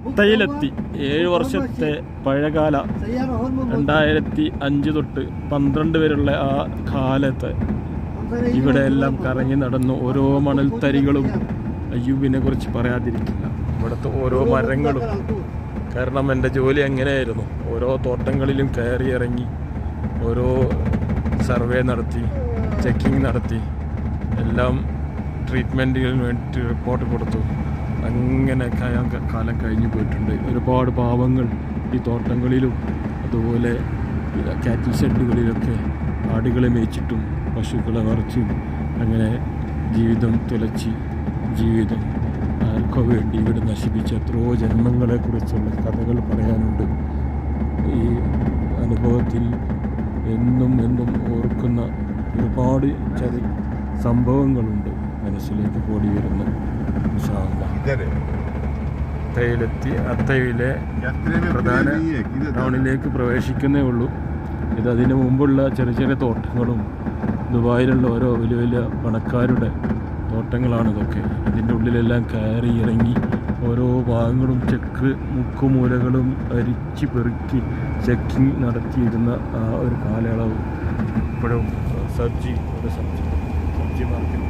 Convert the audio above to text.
അത്തയിലെത്തി. 7 വർഷത്തെ പഴയകാല 2005 തൊട്ട് 12 വരെയുള്ള ആ കാലത്ത് ഇവിടെ എല്ലാം കറങ്ങി നടന്നു. ഓരോ മണൽത്തരികളും അയ്യൂബിനെ കുറിച്ച് പറയാതിരിക്കില്ല. ഇവിടുത്തെ ഓരോ മരങ്ങളും, കാരണം എൻ്റെ ജോലി എങ്ങനെയായിരുന്നു, ഓരോ തോട്ടങ്ങളിലും കയറി ഇറങ്ങി ഓരോ സർവേ നടത്തി, ചെക്കിങ് നടത്തി, എല്ലാം ട്രീറ്റ്മെൻറ്റുകളിന് വേണ്ടിയിട്ട് റിപ്പോർട്ട് കൊടുത്തു. അങ്ങനെ കാലം കഴിഞ്ഞു പോയിട്ടുണ്ട്. ഒരുപാട് പാവങ്ങൾ ഈ തോട്ടങ്ങളിലും അതുപോലെ കാറ്റിൽ ഷെഡുകളിലൊക്കെ ആടുകളെ മേച്ചിട്ടും പശുക്കളെ വറച്ചും അങ്ങനെ ജീവിതം തുലച്ച് ജീവിതം ആർക്കോ വേണ്ടി ഇവിടെ നശിപ്പിച്ച എത്രയോ ജന്മങ്ങളെക്കുറിച്ചുള്ള കഥകൾ പറയാനുണ്ട്. ഈ അനുഭവത്തിൽ എന്നും ഓർക്കുന്ന ഒരുപാട് സംഭവങ്ങളുണ്ട് മനസ്സിലേക്ക് കൂടി വരുന്നു. അത്തയിലെത്തി. അത്തയിലെ പ്രധാന ടൗണിലേക്ക് പ്രവേശിക്കുന്നേ ഉള്ളൂ. ഇത് അതിന് മുമ്പുള്ള ചെറിയ തോട്ടങ്ങളും ദുബായിലുള്ള ഓരോ വലിയ വലിയ പണക്കാരുടെ തോട്ടങ്ങളാണ് ഇതൊക്കെ. ഇതിൻ്റെ ഉള്ളിലെല്ലാം കയറി ഇറങ്ങി ഓരോ ഭാഗങ്ങളും മുക്കുമൂലകളും അരിച്ച് പെറുക്കി ചെക്കിങ് നടത്തിയിരുന്ന ആ ഒരു കാലയളവ് ഇപ്പോഴും സബ്ജി മാർക്കറ്റ്